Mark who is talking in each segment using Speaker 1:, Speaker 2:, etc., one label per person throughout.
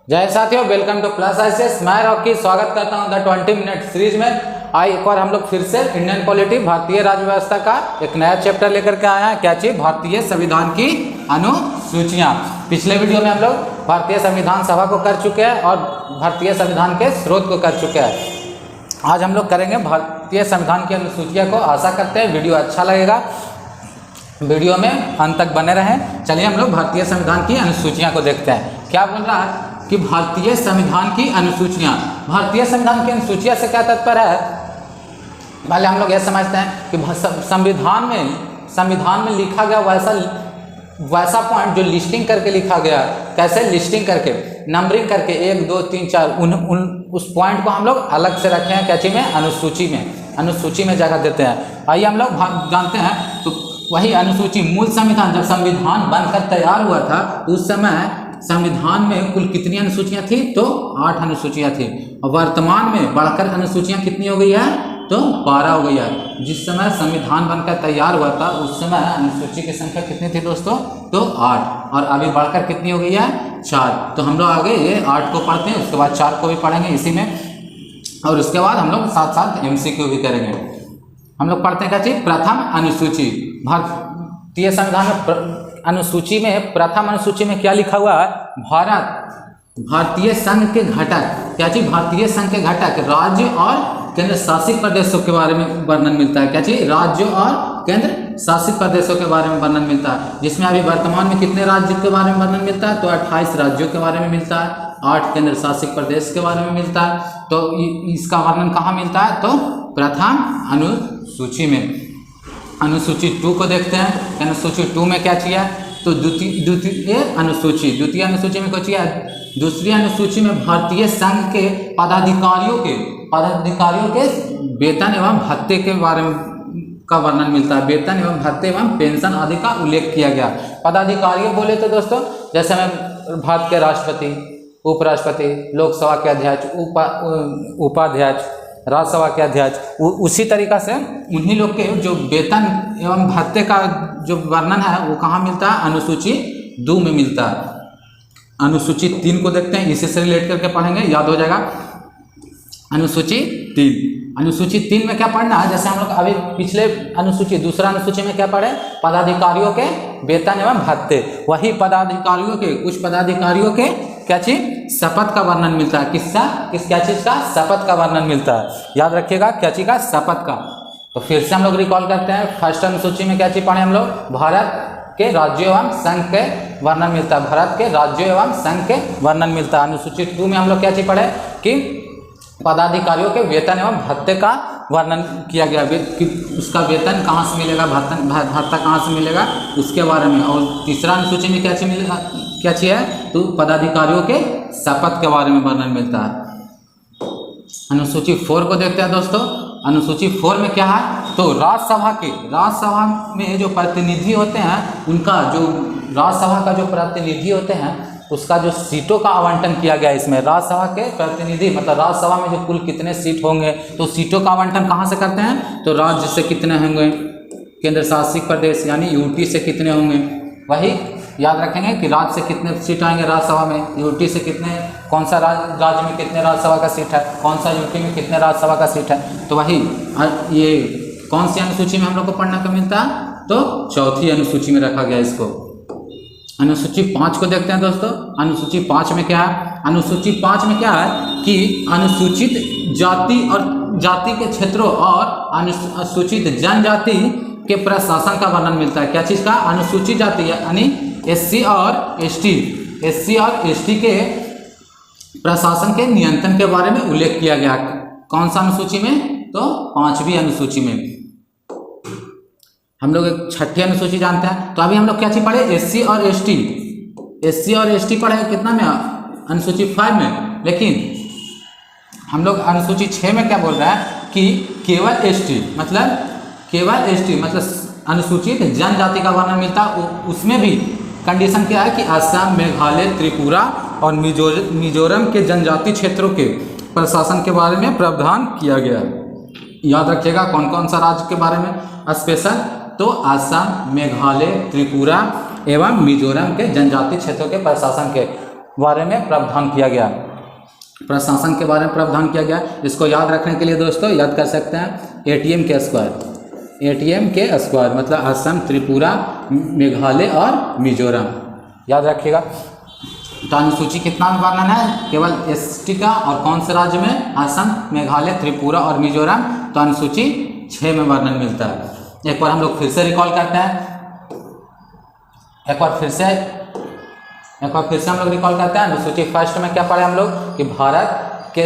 Speaker 1: जय साथियों, welcome two plus ICS. मैं रॉकी स्वागत करता हूं द 20 मिनट सीरीज में। आज एक बार हम लोग फिर से इंडियन पॉलिटी भारतीय राज्य व्यवस्था का एक नया चैप्टर लेकर के आए हैं। क्या चीज? भारतीय संविधान की अनुसूचियां। पिछले वीडियो में हम लोग भारतीय संविधान सभा को कर चुके हैं और भारतीय संविधान के स्रोत को कर चुके हैं। आज हम लोग करेंगे भारतीय संविधान की अनुसूचियां को। आशा करते हैं वीडियो अच्छा लगेगा, वीडियो में अंत तक बने रहें। चलिए हम लोग भारतीय संविधान की अनुसूचियां को देखते हैं। क्या बोल रहा है कि भारतीय संविधान की अनुसूचियां। भारतीय संविधान की अनुसूचियां से क्या तात्पर्य है? पहले हम लोग यह समझते हैं कि संविधान में लिखा गया वैसा पॉइंट जो लिस्टिंग करके लिखा गया। कैसे लिस्टिंग करके, नंबरिंग करके 1 2 3 4 उस पॉइंट को हम लोग अलग से रखे हैं। क्या चीज में? अनुसूची में जगह देते हैं। आइए हम लोग जानते हैं। तो वही अनुसूची, मूल संविधान जब संविधान बनकर तैयार हुआ था उस समय संविधान में कुल कितनी अनुसूचियां थी? तो 8 अनुसूचियां थी। और वर्तमान में बढ़कर अनुसूचियां कितनी हो गई है? तो 12 हो गई है। जिस समय संविधान बनकर तैयार हुआ था उस समय अनुसूची की संख्या कितनी थी दोस्तों? तो 8। और अभी बढ़कर कितनी हो गई है? 4। तो हम लोग आगे ये 8 को पढ़ते हैं, उसके बाद 4 को भी पढ़ेंगे इसी में, और उसके बाद हम लोग साथ साथ MCQ भी करेंगे। हम लोग पढ़ते हैं क्या चीज? प्रथम अनुसूची। भारतीय संविधान में अनुसूची में प्रथम अनुसूची में क्या लिखा हुआ है? भारतीय संघ के घटक। क्या चीज? भारतीय संघ के घटक राज्य और केंद्र शासित प्रदेशों के बारे में वर्णन मिलता है। क्या चीज? राज्य और केंद्र शासित प्रदेशों के बारे में वर्णन मिलता है। जिसमें अभी वर्तमान में कितने राज्यों के बारे में वर्णन मिलता है? तो 28 राज्यों के बारे में मिलता है, 8 केंद्र शासित प्रदेश के बारे में मिलता है। तो इसका वर्णन कहाँ मिलता है? तो प्रथम अनुसूची में। अनुसूची 2 को देखते हैं। अनुसूची 2 में क्या चाहिए? तो द्वितीय अनुसूची में क्या चाहिए? दूसरी अनुसूची में भारतीय संघ के पदाधिकारियों के वेतन एवं भत्ते के बारे में का वर्णन मिलता है। वेतन एवं भत्ते एवं पेंशन आदि का उल्लेख किया गया। पदाधिकारियों बोले तो दोस्तों जैसे हमें भारत के राष्ट्रपति, उपराष्ट्रपति, लोकसभा के अध्यक्ष, उपाध्यक्ष, राज्यसभा के अध्यक्ष, उसी तरीका से उन्हीं लोग के जो वेतन एवं भत्ते का जो वर्णन है वो कहाँ मिलता है? अनुसूची 2 में मिलता है। अनुसूची 3 को देखते हैं, इसी से रिलेट करके पढ़ेंगे, याद हो जाएगा। अनुसूची 3 में क्या पढ़ना है? जैसे हम लोग अभी पिछले दूसरा अनुसूची में क्या पढ़े? पदाधिकारियों के वेतन एवं भत्ते। वही पदाधिकारियों के, कुछ पदाधिकारियों के क्या चीज? शपथ का वर्णन मिलता है। क्या चीज का? शपथ का वर्णन मिलता है। याद रखिएगा, क्या चीज का? शपथ का। तो फिर से हम लोग रिकॉल करते हैं। फर्स्ट अनुसूची में क्या चीज पढ़े हम लोग? भारत के राज्यों एवं संघ के वर्णन मिलता है। भारत के राज्यों एवं संघ के वर्णन मिलता है। अनुसूची 2 में हम लोग क्या चीज पढ़े? कि पदाधिकारियों के वेतन एवं भत्ते का वर्णन किया गया कि उसका वेतन कहाँ से मिलेगा, भत्ता कहाँ से मिलेगा, उसके बारे में। और तीसरा अनुसूची में क्या चीज मिलेगा? क्या चीज है? तो पदाधिकारियों के शपथ के बारे में वर्णन मिलता है। अनुसूची 4 को देखते हैं दोस्तों। अनुसूची 4 में क्या है? तो राज्यसभा में जो प्रतिनिधि होते हैं, उनका जो राज्यसभा का जो प्रतिनिधि होते हैं उसका जो सीटों का आवंटन किया गया इसमें। राज्यसभा के प्रतिनिधि मतलब राज्यसभा में जो कुल कितने सीट होंगे, तो सीटों का आवंटन कहाँ से करते हैं? तो राज्य से कितने होंगे, केंद्र शासित प्रदेश यानी यूटी से कितने होंगे। वही याद रखेंगे कि राज्य से कितने सीट आएंगे राज्यसभा में, यूटी से कितने, कौन सा राज्य में कितने राज्यसभा का सीट है, कौन सा यूटी में कितने राज्यसभा का सीट है। तो वही ये कौन सी अनुसूची में हम लोग को पढ़ने को मिलता है? तो चौथी अनुसूची में रखा गया इसको। अनुसूची 5 को देखते हैं दोस्तों। अनुसूची 5 में क्या है? अनुसूची 5 में क्या है कि अनुसूचित जाति के क्षेत्रों और अनुसूचित जनजाति के प्रशासन का वर्णन मिलता है। क्या चीज का? अनुसूचित जाति यानी SC और ST के प्रशासन के नियंत्रण के बारे में उल्लेख किया गया। कौन सा अनुसूची में? तो 5वीं अनुसूची में। हम लोग एक छठी अनुसूची जानते हैं। तो अभी हम लोग क्या चीज पढ़े? SC और ST पढ़े कितना में? अनुसूची 5 में। लेकिन हम लोग अनुसूची 6 में क्या बोल रहा है कि केवल ST मतलब अनुसूचित जनजाति का वर्णन मिलता है। उसमें भी कंडीशन क्या है कि असम, मेघालय, त्रिपुरा और मिजोरम के जनजाति क्षेत्रों के प्रशासन के बारे में प्रावधान किया गया। याद रखिएगा कौन कौन सा राज्य के बारे में स्पेशल? तो असम, मेघालय, त्रिपुरा एवं मिजोरम के जनजाति क्षेत्रों के प्रशासन के। बारे में प्रावधान किया गया, प्रशासन के बारे में प्रावधान किया गया। इसको याद रखने के लिए दोस्तों याद कर सकते हैं एटीएम के स्क्वायर, एटीएम के स्क्वायर मतलब असम, त्रिपुरा, मेघालय और मिजोरम, याद रखिएगा। तो अनुसूची कितना में वर्णन है? केवल एसटी का, और कौन से राज्य में? असम, मेघालय, त्रिपुरा और मिजोरम। तो अनुसूची 6 में वर्णन मिलता है। एक बार हम लोग फिर से रिकॉल करते हैं, एक बार फिर से हम लोग रिकॉल करते हैं। अनुसूची फर्स्ट में क्या पढ़े हम लोग कि भारत के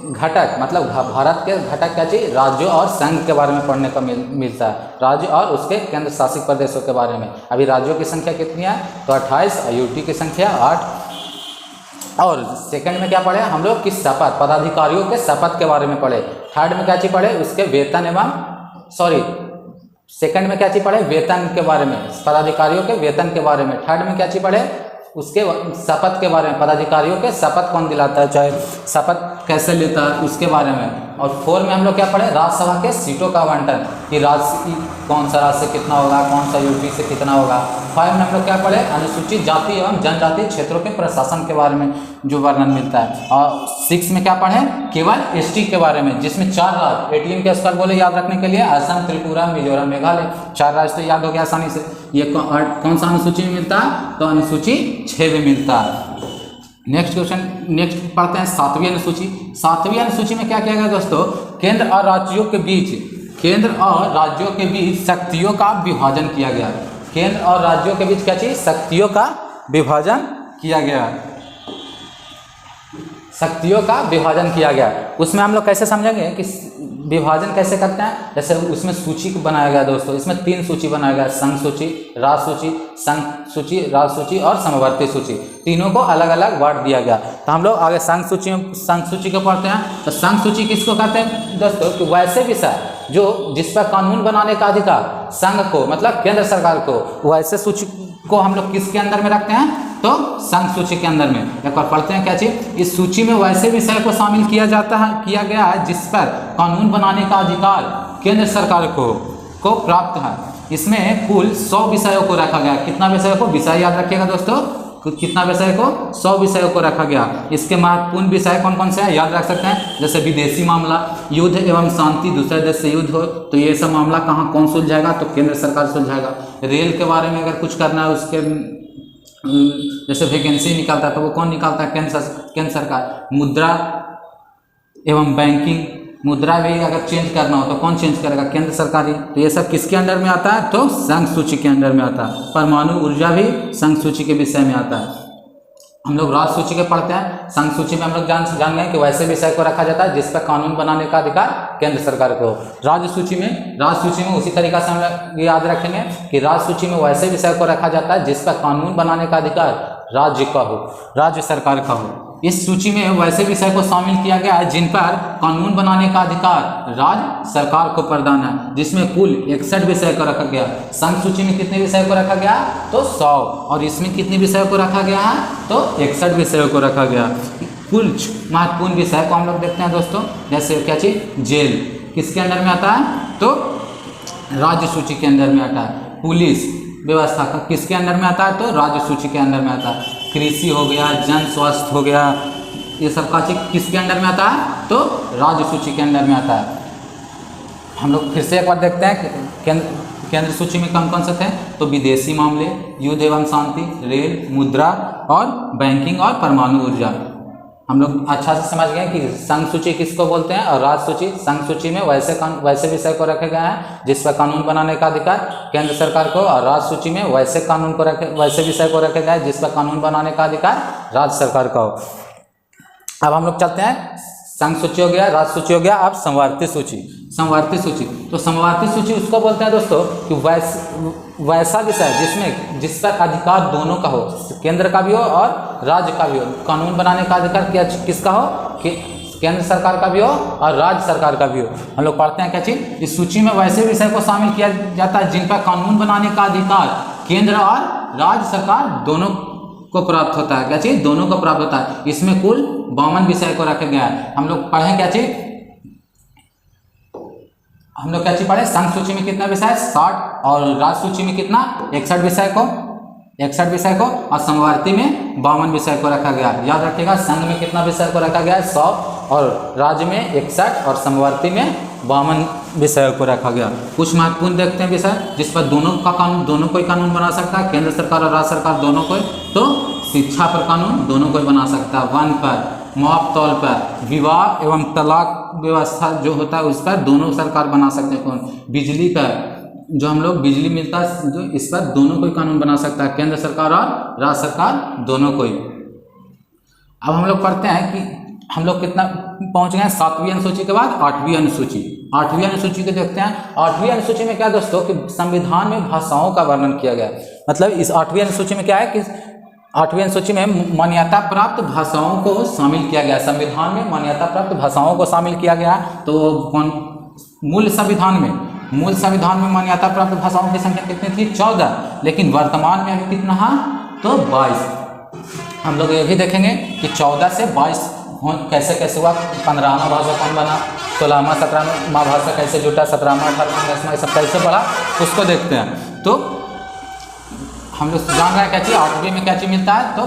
Speaker 1: घटक मतलब भारत के घटक क्या चीज? राज्यों और संघ के बारे में पढ़ने को मिलता है, राज्य और उसके केंद्र शासित प्रदेशों के बारे में। अभी राज्यों की संख्या कितनी है? तो 28, और यूटी की संख्या 8। और सेकंड में क्या पढ़े हम लोग कि शपथ, पदाधिकारियों के शपथ के बारे में पढ़े। थर्ड में क्या चीज पढ़े? उसके वेतन एवं सेकंड में क्या चीज पढ़े? वेतन के बारे में, पदाधिकारियों के वेतन के बारे में। थर्ड में क्या चीज पढ़े? उसके शपथ के बारे में, पदाधिकारियों के शपथ कौन दिलाता है, चाहे शपथ कैसे लेता है उसके बारे में। और 4 में हम लोग क्या पढ़े? राज्यसभा के सीटों का आवंटन, कि राज्य कौन सा राज्य से कितना होगा, कौन सा यूटी से कितना होगा। 5 में हम लोग क्या पढ़े? अनुसूचित जाति एवं जनजाति क्षेत्रों के प्रशासन के बारे में जो वर्णन मिलता है। और 6 में क्या पढ़े? केवल एसटी के बारे में, जिसमें 4 राज्य एटीएम के स्क्वायर बोले याद रखने के लिए, असम, त्रिपुरा, मिजोरम, मेघालय, 4 राज्य तो याद हो गया आसानी से। ये कौन सा अनुसूची में मिलता है? तो अनुसूची 6 में मिलता है। नेक्स्ट क्वेश्चन, नेक्स्ट पढ़ते हैं 7वीं अनुसूची। 7वीं अनुसूची में क्या किया गया दोस्तों? केंद्र और राज्यों के बीच शक्तियों का विभाजन किया गया। केंद्र और राज्यों के बीच क्या चीज? शक्तियों का विभाजन किया गया, शक्तियों का विभाजन किया गया। उसमें हम लोग कैसे समझेंगे कि विभाजन कैसे करते हैं? जैसे उसमें सूची बनाया गया दोस्तों, इसमें 3 सूची बनाया गया, संघ सूची, राज सूची, संघ सूची, राज सूची और समवर्ती सूची। तीनों को अलग अलग बांट दिया गया। तो हम लोग आगे संघ सूची को पढ़ते हैं। तो संघ सूची किसको कहते हैं दोस्तों? कि वैसे विषय जो जिस पर कानून बनाने का अधिकार संघ को मतलब केंद्र सरकार को, वैसे सूची को हम लोग किसके अंदर में रखते हैं? तो संघ सूची के अंदर में। एक बार पढ़ते हैं क्या चीज? इस सूची में वैसे विषय को शामिल किया गया है जिस पर कानून बनाने का अधिकार केंद्र सरकार को प्राप्त है। इसमें कुल 100 विषयों को रखा गया। कितना विषयों को? विषय याद रखिएगा दोस्तों, कितना विषय को? 100 विषयों को रखा गया। इसके महत्वपूर्ण विषय कौन कौन से हैं याद रख सकते हैं? जैसे विदेशी मामला, युद्ध एवं शांति, दूसरे देश से युद्ध हो तो ये सब मामला कहाँ कौन सुलझाएगा? तो केंद्र सरकार सुलझाएगा। रेल के बारे में अगर कुछ करना है, उसके जैसे वैकेंसी निकालता है तो वो कौन निकालता है? केंद्र सरकार। मुद्रा एवं बैंकिंग, मुद्रा भी अगर चेंज करना हो तो कौन चेंज करेगा? केंद्र सरकार ही। तो ये सब किसके अंडर में आता है? तो संघ सूची के अंडर में आता है। परमाणु ऊर्जा भी संघ सूची के विषय में आता है। हम लोग राज सूची के पढ़ते हैं। संघ सूची में हम लोग जान गए कि वैसे विषय को रखा जाता है जिस पर कानून बनाने का अधिकार केंद्र सरकार को। राज सूची में उसी तरीका से हम लोग याद रखेंगे कि राज सूची में वैसे विषय को रखा जाता है जिस पर कानून बनाने का अधिकार राज्य का हो, राज्य सरकार का हो। इस सूची में वैसे विषय को शामिल किया गया है जिन पर कानून बनाने का अधिकार राज्य सरकार को प्रदान है, जिसमें कुल 61 विषय को रखा गया। संघ सूची में कितने विषय को रखा गया? तो 100। और इसमें कितने विषय को रखा गया है? तो 61 विषयों को रखा गया। कुछ महत्वपूर्ण विषय को हम लोग देखते हैं दोस्तों। जैसे क्या चीज? जेल किसके अंदर में आता है? तो राज्य सूची के अंदर में आता है। पुलिस व्यवस्था किसके अंदर में आता है? तो राज्य सूची के अंदर में आता है। कृषि हो गया, जन स्वास्थ्य हो गया, ये सब का चीज किसके अंदर में आता है? तो राज्य सूची के अंदर में आता है। हम लोग फिर से एक बार देखते हैं केंद्र सूची में कौन कौन से थे? तो विदेशी मामले, युद्ध एवं शांति, रेल, मुद्रा और बैंकिंग और परमाणु ऊर्जा। हम लोग अच्छा से समझ गए कि संघ सूची किसको बोलते हैं और राज सूची। संघ सूची में वैसे विषय को रखे गए हैं जिस पर कानून बनाने का अधिकार केंद्र सरकार को, और राज सूची में वैसे विषय को रखे गए हैं जिस पर कानून बनाने का अधिकार राज्य सरकार का हो। अब हम लोग चलते हैं, संघ सूची हो गया, राज सूची हो गया, अब समवर्ती सूची। समवर्ती सूची, तो समवर्ती सूची उसको बोलते हैं दोस्तों कि वैसा विषय जिस पर अधिकार दोनों का हो, केंद्र का भी हो और राज्य का भी हो। कानून बनाने का अधिकार किसका हो? कि केंद्र सरकार का भी हो और राज्य सरकार का भी हो। हम लोग पढ़ते हैं क्या चीज? इस सूची में वैसे विषय को शामिल किया जाता है जिन पर कानून बनाने का अधिकार केंद्र और राज्य सरकार दोनों को प्राप्त होता है। क्या चीज? दोनों को प्राप्त होता है। इसमें कुल 52 विषय को रखा गया है। हम लोग पढ़े क्या चीज? हम लोग क्या चीज पढ़े? संघ सूची में कितना विषय? 60 और राज सूची में कितना? 61 विषय को 61 विषय को और समवर्ती में 52 विषय को रखा गया। याद रखिएगा, संघ में कितना विषय को रखा गया है 100 और राज्य में 61 और समवर्ती में 52 विषयों को रखा गया। कुछ महत्वपूर्ण देखते हैं विषय जिस पर दोनों कोई कानून बना सकता है, केंद्र सरकार और राज्य सरकार दोनों कोई। तो शिक्षा पर कानून दोनों कोई बना सकता है, वन पर, मुआवजा तौल पर, विवाह एवं तलाक व्यवस्था जो होता है उस पर दोनों सरकार बना सकते हैं। कौन? बिजली पर, जो हम लोग बिजली मिलता है जो इस पर दोनों कोई कानून बना सकता है, केंद्र सरकार और राज्य सरकार दोनों कोई। अब हम लोग पढ़ते हैं कि हम लोग कितना पहुंच गए हैं 7वीं अनुसूची के बाद 8वीं अनुसूची। 8वीं अनुसूची को देखते हैं। 8वीं अनुसूची में क्या दोस्तों कि संविधान में भाषाओं का वर्णन किया गया है। मतलब इस 8वीं अनुसूची में क्या है कि 8वीं अनुसूची में मान्यता प्राप्त भाषाओं को शामिल किया गया। संविधान में मान्यता प्राप्त भाषाओं को शामिल किया गया। तो कौन? मूल संविधान में मान्यता प्राप्त भाषाओं की संख्या कितनी थी? 14, लेकिन वर्तमान में अभी कितना है? तो 22। हम लोग ये भी देखेंगे कि 14 से 22 कैसे कैसे हुआ। 15वां भाषा कौन बना, 16वां 17वां भाषा कैसे जुटा, 17वां 18वां 19वां सब कैसे बढ़ा, उसको देखते हैं। तो हम लोग जान रहे हैं क्या चीज़ 8वीं में क्या चीज़ मिलता है? तो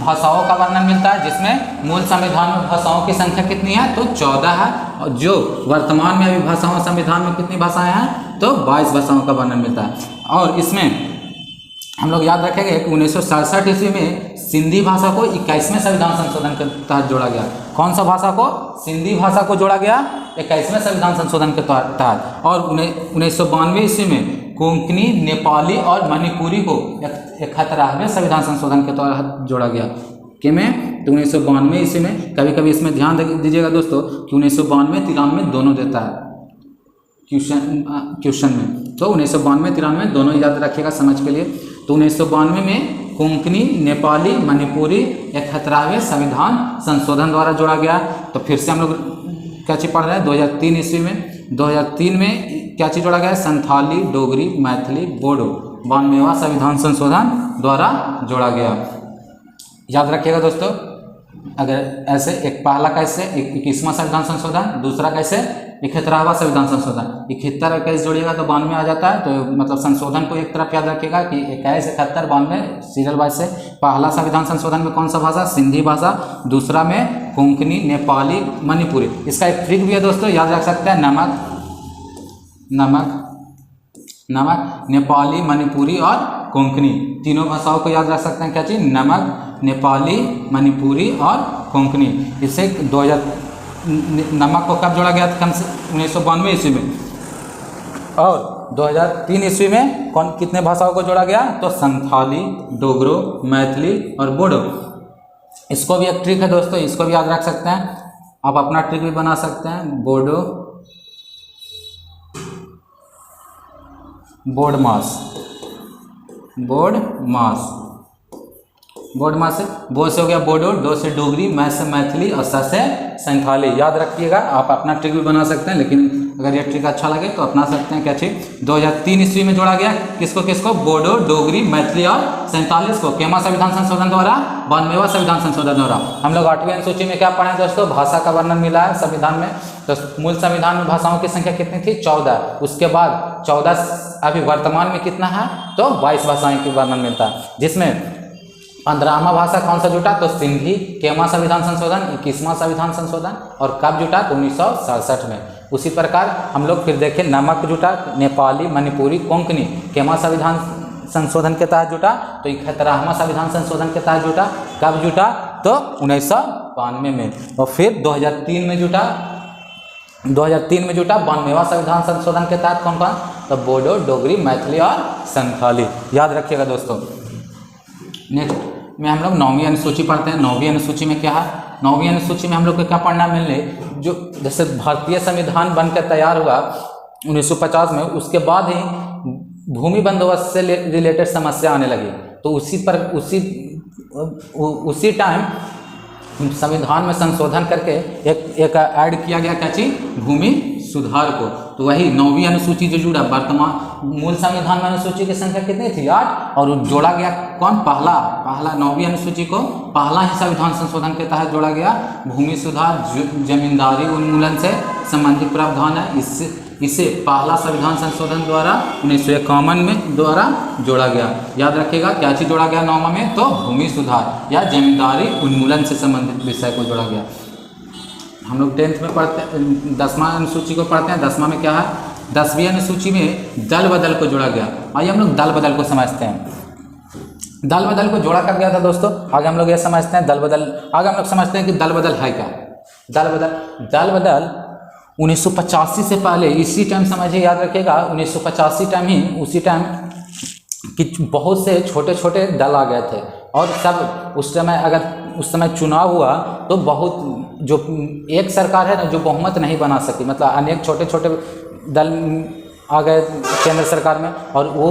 Speaker 1: भाषाओं का वर्णन मिलता है, जिसमें मूल संविधान में भाषाओं की संख्या कितनी है? तो 14 है। और जो वर्तमान में अभी भाषाओं संविधान में कितनी भाषाएं हैं? तो 22 भाषाओं का वर्णन मिलता है। और इसमें हम लोग याद रखेंगे कि 1967 ईस्वी में सिंधी भाषा को 21वें संविधान संशोधन के तहत जोड़ा गया। कौन सा भाषा को? सिंधी भाषा को जोड़ा गया 21वें संविधान संशोधन के तहत। और 1992 ईस्वी में कोंकणी, नेपाली और मणिपुरी को 71वें संविधान संशोधन के तहत जोड़ा गया। कि में तो 1992 ईस्वी में, कभी कभी इसमें ध्यान दीजिएगा दोस्तों कि 1992 93 दोनों देता है क्वेश्चन में। तो 1992 93 दोनों याद रखिएगा समझ के लिए। तो 1992 में कोंकणी, नेपाली, मणिपुरी 71वें संविधान संशोधन द्वारा जोड़ा गया। तो फिर से हम लोग क्या चीज़ पढ़ रहे हैं 2003 ईस्वी में। 2003 में क्या चीज़ जोड़ा गया? संथाली, डोगरी, मैथिली, बोडो 92वां संविधान संशोधन द्वारा जोड़ा गया। याद रखिएगा दोस्तों, अगर ऐसे एक पहला कैसे 21वां संविधान संशोधन, दूसरा कैसे 71वां संविधान संशोधन। 71 और 21 जोड़िएगा तो 92 आ जाता है। तो मतलब संशोधन को एक तरफ याद रखिएगा कि 21, 71, 92 सीरियल वाइज से। पहला संविधान संशोधन में कौन सा भाषा? सिंधी भाषा। दूसरा में कोंकणी, नेपाली, मणिपुरी। इसका एक ट्रिक भी है दोस्तों, याद रख सकते हैं, नमक, नेपाली, मणिपुरी और कोंकणी तीनों भाषाओं को याद रख सकते हैं। क्या चीज़? नमक, नेपाली, मणिपुरी और कोंकणी। इससे 2000 नमक को कब जोड़ा गया था? 1992 ईस्वी में। और 2003 ईस्वी में कितने भाषाओं को जोड़ा गया? तो संथाली, डोगरो, मैथिली और बोडो। इसको भी एक ट्रिक है दोस्तों, इसको भी याद रख सकते हैं। आप अपना ट्रिक भी बना सकते हैं। बोर्ड मास से बो से हो गया बोडो, डो से डोगरी, मै से मैथिली और स से संथाली। याद रखिएगा, आप अपना ट्रिक भी बना सकते हैं, लेकिन अगर ये ट्रिक अच्छा लगे तो अपना सकते हैं। क्या चीज़? 2003 ईस्वी में जोड़ा गया किसको? बोडो, डोगरी, मैथिली और 47 को केमा संविधान संशोधन द्वारा, 92वां संविधान संशोधन द्वारा। हम लोग 8वीं अनुसूची में क्या पढ़े दोस्तों? भाषा का वर्णन मिला है संविधान में। तो मूल संविधान में भाषाओं की संख्या कितनी थी? 14। उसके बाद 14 अभी वर्तमान में कितना है? तो 22 भाषाएं की वर्णन मिलता है, जिसमें 15वां भाषा कौन सा जुटा? तो सिंधी। केमा संविधान संशोधन? 21वां संविधान संशोधन। और कब जुटा? तो 1967 में। उसी प्रकार हम लोग फिर देखें, नमक जुटा, नेपाली, मणिपुरी, कोंकणी केमा संविधान संशोधन के तहत जुटा? तो 71वां संविधान संशोधन के तहत जुटा। कब जुटा? तो 1992 में। और फिर 2003 में जुटा। 92वां संविधान संशोधन के तहत कौन? तो बोडो, डोगरी, मैथिली और संथाली। याद रखिएगा दोस्तों। नेक्स्ट में हम लोग 9वीं अनुसूची पढ़ते हैं। 9वीं अनुसूची में क्या है? 9वीं अनुसूची में हम लोग को क्या पढ़ना मिलने, जो जैसे भारतीय संविधान बनकर तैयार हुआ 1950 में, उसके बाद ही भूमि बंदोबस्त से रिलेटेड समस्या आने लगी। तो उसी टाइम संविधान में संशोधन करके एक ऐड किया गया क्या चीज़? भूमि सुधार को। तो वही 9वीं अनुसूची जो जुड़ा, वर्तमान मूल संविधान में अनुसूची की संख्या कितनी थी? 8। और जोड़ा गया कौन? पहला 9वीं अनुसूची को पहला ही संविधान संशोधन के तहत जोड़ा गया। भूमि सुधार, जमींदारी उन्मूलन से संबंधित प्रावधान है। इसे पहला संविधान संशोधन द्वारा 1951 में द्वारा जोड़ा गया। याद रखिएगा क्या चीज़ जोड़ा गया 9वां में, तो भूमि सुधार या जमींदारी उन्मूलन से संबंधित विषय को जोड़ा गया। हम लोग 10th में पढ़ते हैं, 10वां अनुसूची को पढ़ते हैं। 10वां में क्या है, 10वीं अनुसूची में दल बदल को जोड़ा गया। आइए हम लोग दल बदल को समझते हैं। दल बदल को जोड़ा कब गया था दोस्तों, आगे हम लोग ये समझते हैं। दल बदल आगे हम लोग समझते हैं कि दल बदल है क्या। दल बदल 1985 से पहले इसी टाइम समझिए, याद रखिएगा 1985 टाइम ही, उसी टाइम कि बहुत से छोटे छोटे दल आ गए थे और सब उस समय, अगर उस समय चुनाव हुआ तो बहुत जो एक सरकार है ना जो बहुमत नहीं बना सकी, मतलब अनेक छोटे छोटे दल आ गए केंद्र सरकार में और वो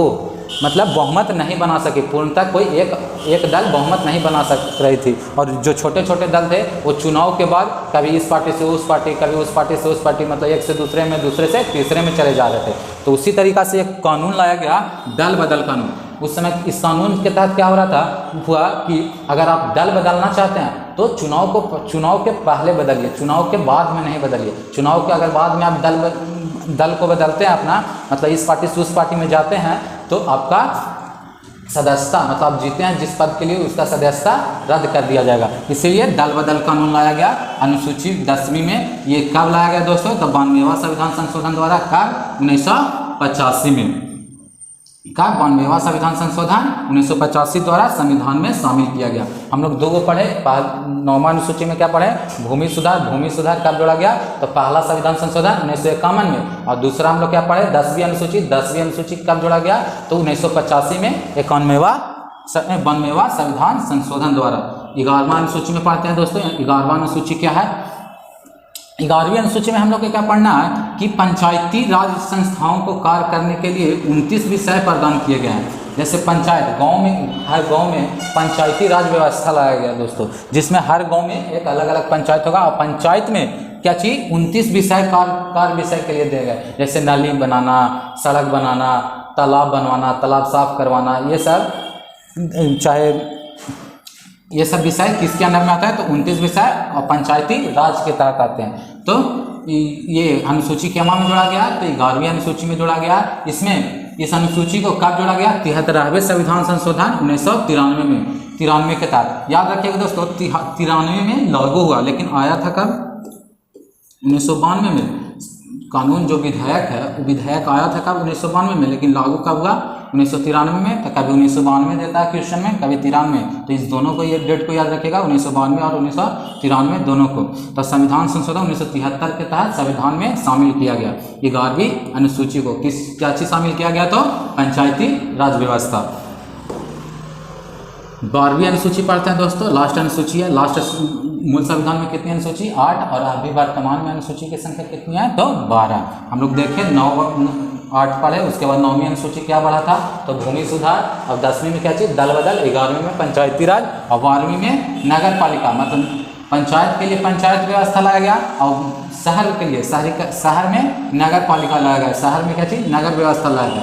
Speaker 1: मतलब बहुमत नहीं बना सकी, पूर्णतः कोई एक दल बहुमत नहीं बना सक रही थी। और जो छोटे छोटे दल थे वो चुनाव के बाद कभी इस पार्टी से उस पार्टी, कभी उस पार्टी से उस पार्टी, मतलब एक से दूसरे में, दूसरे से तीसरे में चले जा रहे थे। तो उसी तरीक़ा से एक कानून लाया गया, दल बदल कानून। उस समय इस कानून के तहत क्या हो रहा था, हुआ कि अगर आप दल बदलना चाहते हैं तो चुनाव के पहले बदलिए, चुनाव के बाद में नहीं बदलिए। चुनाव के अगर बाद में आप दल को बदलते हैं अपना, मतलब इस पार्टी से उस पार्टी में जाते हैं, तो आपका सदस्यता, मतलब आप जीते हैं जिस पद के लिए, उसका सदस्यता रद्द कर दिया जाएगा। इसीलिए दल बदल कानून लाया गया अनुसूची 10वीं में। ये कब लाया गया दोस्तों, तो 92वां संविधान संशोधन द्वारा, कब 1985 में। कब 92वां संविधान संशोधन 1985 द्वारा संविधान में शामिल किया गया। हम लोग 2 को पढ़े, 9वां अनुसूची में क्या पढ़े, भूमि सुधार कब जोड़ा गया, तो पहला संविधान संशोधन 1951 में। और दूसरा हम लोग क्या पढ़े, 10वीं अनुसूची कब जोड़ा गया, तो 1985 में 92वां संविधान संशोधन द्वारा। 11वां अनुसूची में पढ़ते हैं दोस्तों। 11वां अनुसूची क्या है, 11वीं अनुसूची में हम लोग को क्या पढ़ना है कि पंचायती राज संस्थाओं को कार्य करने के लिए 29 विषय प्रदान किए गए हैं। जैसे पंचायत, गांव में, हर गांव में पंचायती राज व्यवस्था लाया गया दोस्तों, जिसमें हर गांव में एक अलग अलग पंचायत होगा और पंचायत में क्या चीज़ 29 विषय कार्य विषय के लिए दिए गए। जैसे नाली बनाना, सड़क बनाना, तालाब बनवाना, तालाब साफ करवाना, ये सब, चाहे ये सब विषय किसके अंदर में आता है, तो 29 विषय और पंचायती राज के तहत आते हैं। तो ये अनुसूची केमा में जोड़ा गया, तो 11वीं अनुसूची में जोड़ा गया। इसमें इस अनुसूची को कब जोड़ा गया, 73वें संविधान संशोधन 1993 में, 93 के तहत। याद रखिएगा दोस्तों 93 में लागू हुआ, लेकिन आया था कब, 1992 में। कानून जो विधेयक है वो विधेयक आया था कब, 1992 में, लेकिन लागू कब हुआ, 1993 में। तो कभी 1992 देता है क्वेश्चन में, कभी 93। तो इस दोनों को, ये डेट को याद रखिएगा, 1992 और 1993 दोनों को। तो संविधान संशोधन 1973 के तहत संविधान में शामिल किया गया। 11वीं अनुसूची को क्या चीज़ शामिल किया गया, तो पंचायती राज व्यवस्था। 12वीं अनुसूची पढ़ते हैं दोस्तों, लास्ट अनुसूची है। लास्ट मूल संविधान में कितनी अनुसूची, 8, और अभी वर्तमान में अनुसूची की संख्या कितनी है, तो 12। हम लोग देखें 8 पढ़े, उसके बाद 9वीं अनुसूची क्या बढ़ा था, तो भूमि सुधार। और 10वीं में क्या चीज़, दल बदल। 11वीं में पंचायती राज और 12वीं में नगर पालिका, मतलब पंचायत के लिए पंचायत व्यवस्था लाया गया और शहर के लिए शहर में नगर पालिका लाया गया। शहर में क्या चीज़, नगर व्यवस्था लाया गया।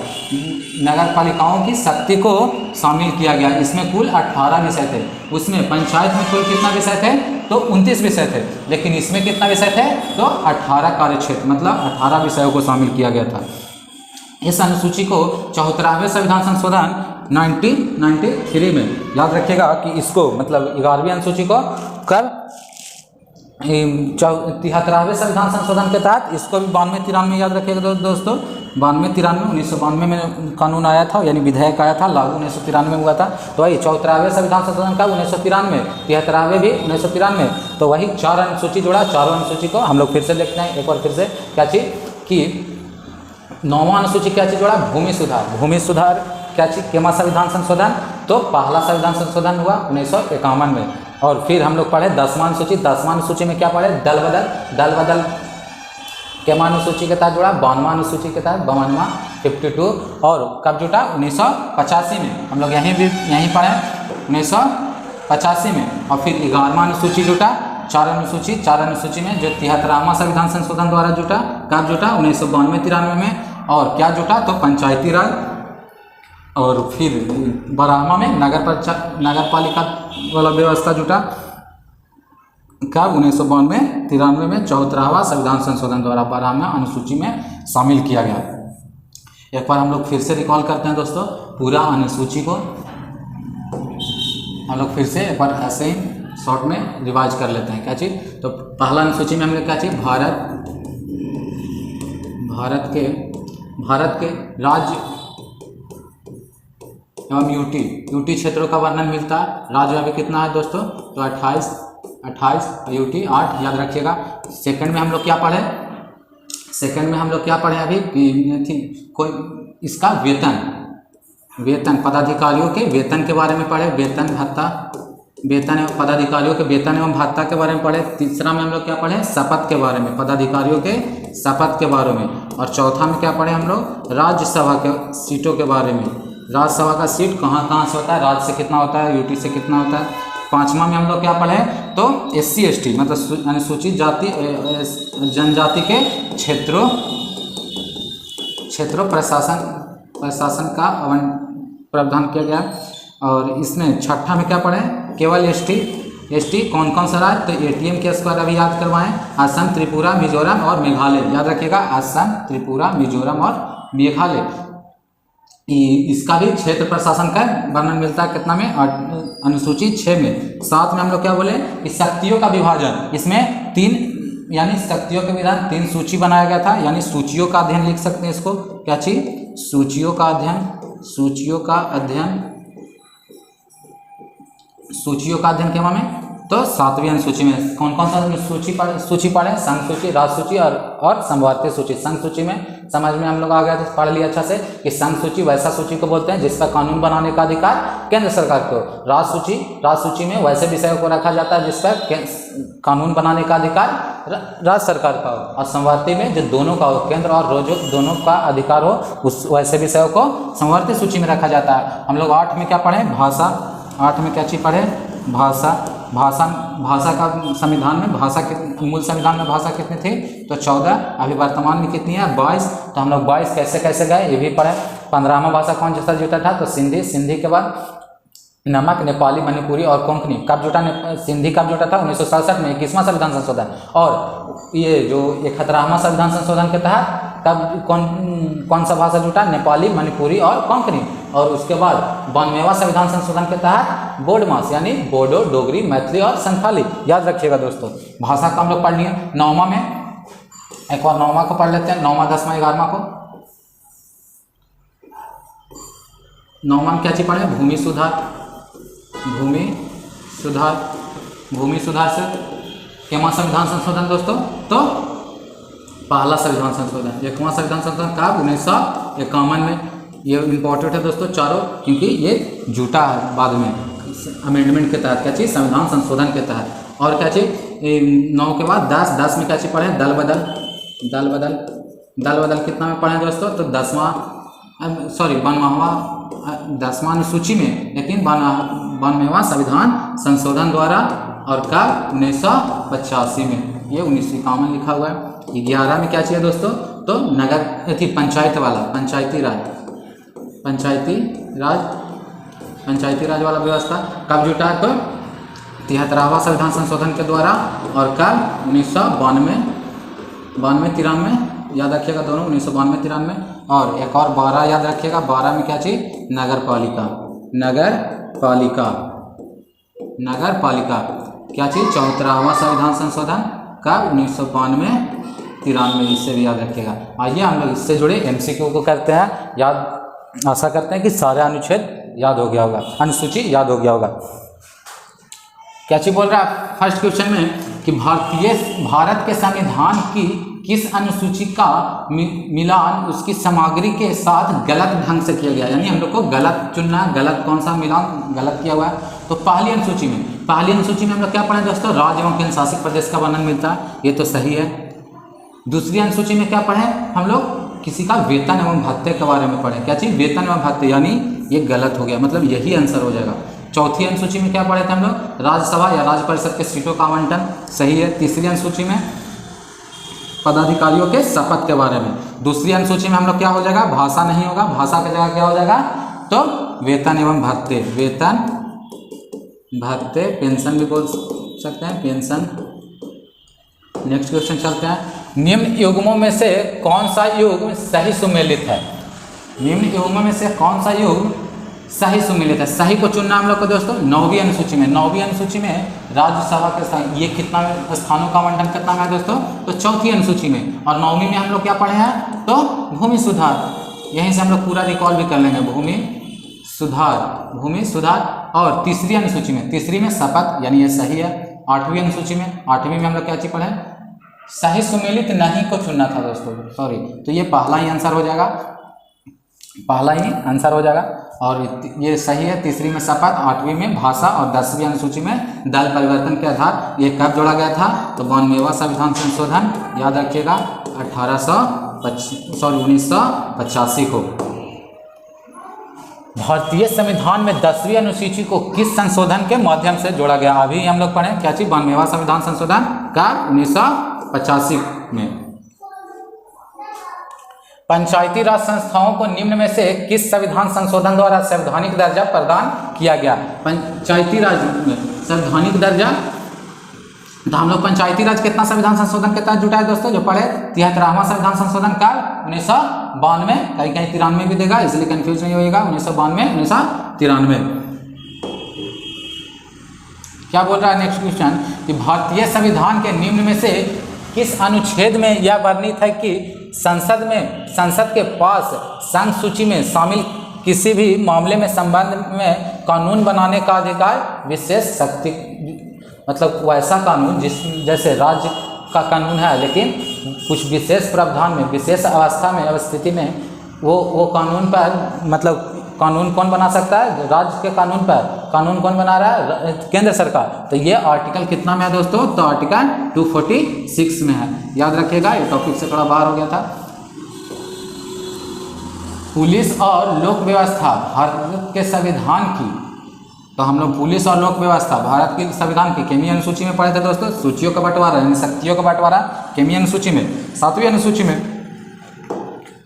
Speaker 1: नगर पालिकाओं की शक्ति को शामिल किया गया। इसमें कुल 18 विषय थे। उसमें पंचायत में कुल कितना विषय थे, तो 29 विषय थे, लेकिन इसमें कितना विषय थे, तो 18 कार्यक्षेत्र, मतलब 18 विषयों को शामिल किया गया था। इस अनुसूची को 74वें संविधान संशोधन 1993 में, याद रखिएगा कि इसको, मतलब 11वीं अनुसूची को कब, 73वें संविधान संशोधन के तहत इसको भी 92-93 याद रखिएगा दोस्तों। 92-93 1992 में कानून आया था, यानी विधेयक आया था, लागू 1993 में हुआ था। तो वही 74वें संविधान संशोधन का 1993, 73वें भी 1993। तो वही 4 अनुसूची जोड़ा। 4 अनुसूची को हम लोग फिर से देखते हैं एक बार फिर से, क्या चीज़ कि 9वां अनुसूची क्या चीज़ जोड़ा, भूमि सुधार क्या चीज़, केमा संविधान संशोधन, तो पहला संविधान संशोधन हुआ 1951 में। और फिर हम लोग पढ़े 10वां अनुसूची। 10वां अनुसूची में क्या पढ़े, दल बदल केमा अनुसूची के तहत जुड़ा, 92वां अनुसूची के तहत 52वां 52। और कब जुटा, 1985 में। हम लोग यहीं पढ़े 1985 में। और फिर 11वां अनुसूची जुटा, 4 अनुसूची में जो 73वां संविधान संशोधन द्वारा जुटा। कब जुटा, 1992-93 में। और क्या जुटा, तो पंचायती राज। और फिर 12वां में नगर पालिका वाला व्यवस्था जुटा। कब 1992-93 में 74वां संविधान संशोधन द्वारा 12वें अनुसूची में शामिल किया गया। एक बार हम लोग फिर से रिकॉल करते हैं दोस्तों पूरा अनुसूची को, हम लोग फिर से एक बार ऐसे ही शॉर्ट में रिवाइज कर लेते हैं। क्या चीज़, तो पहला अनुसूची में हमने क्या चीज़, भारत के राज्य एवं यूटी क्षेत्रों का वर्णन मिलता है। राज्य अभी कितना है दोस्तों, तो 28 यूटी 8 याद रखिएगा। सेकंड में हम लोग क्या पढ़े, अभी कोई इसका वेतन पदाधिकारियों के वेतन के बारे में पढ़े, वेतन पदाधिकारियों के वेतन एवं भत्ता के बारे में पढ़े। तीसरा में हम लोग क्या पढ़े, शपथ के बारे में, पदाधिकारियों के शपथ के बारे में। और चौथा में क्या पढ़े हम लोग, राज्यसभा के सीटों के बारे में, राज्यसभा का सीट कहाँ से होता है, राज्य से कितना होता है, यूटी से कितना होता है। पांचवा में हम लोग क्या पढ़े, तो SC ST मतलब अनुसूचित जाति जनजाति के क्षेत्रों प्रशासन का प्रावधान किया गया। और इसमें छठा में क्या पढ़े, केवल ST कौन सा राज्य, तो ATM के स्क्वायर अभी याद करवाएं, असम, त्रिपुरा, मिजोरम और मेघालय। याद रखिएगा असम, त्रिपुरा, मिजोरम और मेघालय। इसका भी क्षेत्र प्रशासन का वर्णन मिलता है कितना में, अनुसूची 6 में। 7 में हम लोग क्या बोले कि शक्तियों का विभाजन, इसमें 3 यानी शक्तियों के विधान 3 सूची बनाया गया था, यानी सूचियों का अध्ययन लिख सकते हैं इसको। क्या चीज, सूचियों का अध्ययन क्या में, तो 7वीं अनुसूची में कौन सा सूची पढ़े, संघ सूची, राज्य सूची और समवर्ती सूची। संघ सूची में समझ में हम लोग आ गया, पढ़ लिया अच्छा से कि संघ सूची वैसा सूची को बोलते हैं जिसका कानून बनाने का अधिकार केंद्र सरकार को। राज्य सूची में वैसे विषयों को रखा जाता है जिसका कानून बनाने का अधिकार राज्य सरकार का हो। और समवर्ती में जो दोनों का हो, केंद्र और राज्य दोनों का अधिकार हो, उस वैसे विषयों को समवर्ती सूची में रखा जाता है। हम लोग 8 में क्या पढ़े, भाषा। 8 में क्या चीज़ पढ़े, भाषा का संविधान में मूल संविधान में भाषा कितनी थी, तो 14। अभी वर्तमान में कितनी है, 22। तो हम लोग 22 कैसे गए ये भी पढ़े। 15वां भाषा कौन सा जुटा था, तो सिंधी के बाद नमक, नेपाली, मणिपुरी और कोंकणी। कब जुटा, सिंधी कब जुटा था, 1967 में 21वां संविधान संशोधन। और ये जो 71वां संविधान संशोधन के तहत कब कौन सा भाषा जुटा, नेपाली, मणिपुरी और कोंकणी। और उसके बाद 92वां संविधान संशोधन के तहत बोडमास यानी बोडो, डोगरी, मैथिली और संथाली। याद रखिएगा दोस्तों, भाषा का हम लोग पढ़ लिए। 9वां में एक बार 9वां को पढ़ लेते हैं, 9वां, 10वां, 11वां को। 9वां में क्या चीज पढ़े, भूमि सुधार से केवां संविधान संशोधन दोस्तों, तो पहला संविधान संशोधन। 1वां संविधान संशोधन कब, 1951 में। ये इम्पोर्टेंट है दोस्तों चारों, क्योंकि ये जुटा है बाद में अमेंडमेंट के तहत। क्या चीज़, संविधान संशोधन के तहत। और क्या चीज़, 9 के बाद 10 में क्या चीज़ पढ़े, दल बदल कितना में पढ़े दोस्तों, तो 10वां अनुसूची में, लेकिन 92वां संविधान संशोधन द्वारा। और कब, 1985 में। ये 1951 लिखा हुआ है। 11 में क्या चाहिए दोस्तों, तो नगर थी पंचायती राज वाला व्यवस्था कब जुटा, तो 73वां संविधान संशोधन के द्वारा। और कब, 1992-93 याद रखिएगा दोनों, 1992-93। और एक और 12 याद रखिएगा, 12 में क्या चाहिए, नगर पालिका क्या चीज़, 74वां संविधान संशोधन का 1992-93। इससे भी याद रखिएगा। आइए हम लोग इससे जुड़े MCQ को करते हैं याद। आशा करते हैं कि सारे अनुच्छेद याद हो गया होगा, अनुसूची याद हो गया होगा। क्या चीज बोल रहा है फर्स्ट क्वेश्चन में कि भारत के संविधान की किस अनुसूची का मिलान उसकी सामग्री के साथ गलत ढंग से किया गया, यानी हम लोग को गलत चुनना, गलत कौन सा मिलान गलत किया हुआ है। तो पहली अनुसूची में हम लोग क्या पढ़े दोस्तों, राज्य एवं केंद्र शासित प्रदेश का वर्णन मिलता है, ये तो सही है। दूसरी अनुसूची में क्या पढ़े हम लोग, किसी का वेतन एवं भत्ते के बारे में पढ़े। क्या चीज़, वेतन एवं भत्ते, यानी ये गलत हो गया, मतलब यही आंसर हो जाएगा। चौथी अनुसूची में क्या पढ़े थे हम लोग, राज्यसभा या राज्य परिषद के सीटों का आवंटन, सही है। तीसरी अनुसूची में पदाधिकारियों के शपथ के बारे में। दूसरी अनुसूची में हम लोग क्या हो जाएगा, भाषा नहीं होगा, भाषा की जगह क्या हो जाएगा, तो वेतन एवं भत्ते, पेंशन भी बोल सकते हैं, पेंशन नेक्स्ट क्वेश्चन चलते हैं। निम्न युग्मों में से कौन सा युग्म सही सुमेलित है? निम्न युग्मों में से कौन सा युग्म सही सुमेलित है? सही को चुनना हम लोग को दोस्तों 9वीं अनुसूची में। 9वीं अनुसूची में राज्यसभा के स्थान, ये कितना स्थानों का आवंटन कितना में है दोस्तों? तो 4थी अनुसूची में। और 9वीं में हम लोग क्या पढ़े हैं? तो भूमि सुधार। यहीं से हम लोग पूरा रिकॉल भी कर लेंगे, भूमि सुधार। और तीसरी अनुसूची में, तीसरी में शपथ, यानी ये सही है। 8वीं अनुसूची में, 8वीं में हम लोग क्या चीज पढ़े? सही सुमेलित नहीं को चुनना था दोस्तों, सॉरी। तो ये पहला ही आंसर हो जाएगा, पहला ही आंसर हो जाएगा। और ये सही है। तीसरी में शपथ, 8वीं में भाषा और 10वीं अनुसूची में दल परिवर्तन के आधार। ये कब जोड़ा गया था? तो 92वां संविधान संशोधन, याद रखिएगा 1985 को। भारतीय संविधान में 10वीं अनुसूची को किस संशोधन के माध्यम से जोड़ा गया? अभी हम लोग पढ़े क्या चीज? 92वां संविधान संशोधन का 1985 में। पंचायती राज संस्थाओं को निम्न में से किस संविधान संशोधन द्वारा संवैधानिक दर्जा प्रदान किया गया? पंचायती राज में संवैधानिक दर्जा, तो हम लोग पंचायती राज कितना संविधान संशोधन के तहत जुटा है दोस्तों? जो पढ़े 73वां संविधान संशोधन का 1992, कहीं कहीं 93 भी देगा, इसलिए कंफ्यूज नहीं होगा। 1992, 1993। क्या बोल रहा है नेक्स्ट क्वेश्चन कि भारतीय संविधान के निम्न में से किस अनुच्छेद में यह वर्णित है कि संसद के पास संघ सूची में शामिल किसी भी मामले में संबंध में कानून बनाने का अधिकार, विशेष शक्ति, मतलब वैसा कानून जैसे राज्य का कानून है, लेकिन कुछ विशेष प्रावधान में, विशेष अवस्था में, अवस्थिति में वो कानून पर, मतलब कानून कौन बना सकता है? राज्य के कानून पर कानून कौन बना रहा है? केंद्र सरकार। तो ये आर्टिकल कितना में है दोस्तों? तो आर्टिकल 246 में है, याद रखिएगा। ये टॉपिक से थोड़ा बाहर हो गया था। पुलिस और लोक व्यवस्था भारत के संविधान की, तो हम लोग पुलिस और लोक व्यवस्था भारत के संविधान की कितनी अनुसूची में पढ़े थे दोस्तों? सूचियों का बंटवारा, यानी शक्तियों का बंटवारा कितनी अनुसूची में? 7वीं अनुसूची में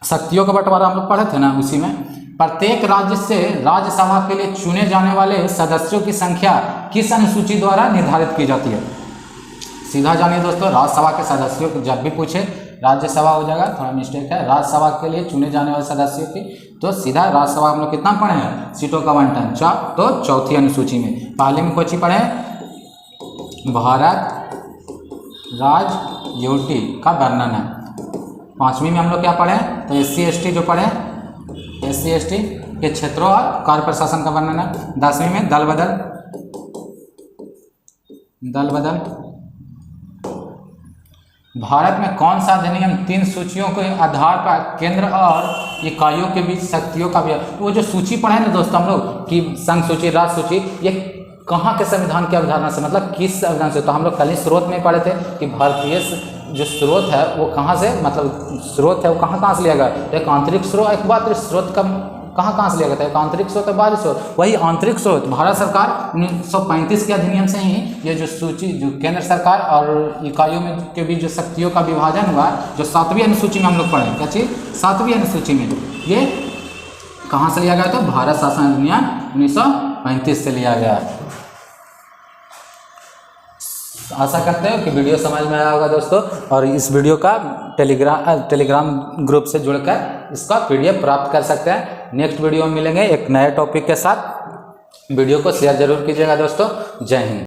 Speaker 1: शक्तियों का बंटवारा हम लोग पढ़े थे ना, उसी में। प्रत्येक राज्य से राज्यसभा के लिए चुने जाने वाले सदस्यों की संख्या किस अनुसूची द्वारा निर्धारित की जाती है? सीधा जानिए दोस्तों, राज्यसभा के सदस्यों को जब भी पूछे, राज्यसभा हो जाएगा, थोड़ा मिस्टेक है, राज्यसभा के लिए चुने जाने वाले सदस्यों की, तो सीधा राज्यसभा हम लोग कितना पढ़े हैं? सीटों का आवंटन 4, तो 4थी अनुसूची में। पहले में कोची पढ़े? भारत राज्य यूटी का वर्णन है। 5वीं में हम लोग क्या पढ़े? तो SC ST जो पढ़े, SC ST के क्षेत्रों और कार्य प्रशासन का वर्णन है। 10वीं में दल बदल। भारत में कौन सा अधिनियम 3 सूचियों के आधार पर केंद्र और इकाइयों के बीच शक्तियों का भी, वो जो सूची पढ़े ना दोस्तों हम लोग कि संघ सूची, राज्य सूची, ये कहाँ के संविधान की अवधारणा से, मतलब किस संविधान से? तो हम लोग कल ही स्रोत में पढ़े थे कि भारतीय जो स्रोत है वो कहाँ से, मतलब स्रोत है वो कहाँ से लिया गया? एक आंतरिक स्रोत, एक बात स्रोत का कहाँ से लिया गया था? एक आंतरिक स्रोत है, बाहरी स्रोत। वही आंतरिक स्रोत भारत सरकार 1935 के अधिनियम से ही ये जो सूची, जो केंद्र सरकार और इकाइयों में के बीच जो शक्तियों का विभाजन हुआ, जो 7वीं अनुसूची में हम लोग पढ़े, क्या चीज? 7वीं अनुसूची में ये कहाँ से लिया गया था? भारत शासन अधिनियम 1935 से लिया गया। आशा करते हैं कि वीडियो समझ में आया होगा दोस्तों, और इस वीडियो का टेलीग्राम ग्रुप से जुड़कर इसका PDF प्राप्त कर सकते हैं। नेक्स्ट वीडियो में मिलेंगे एक नए टॉपिक के साथ। वीडियो को शेयर जरूर कीजिएगा दोस्तों। जय हिंद।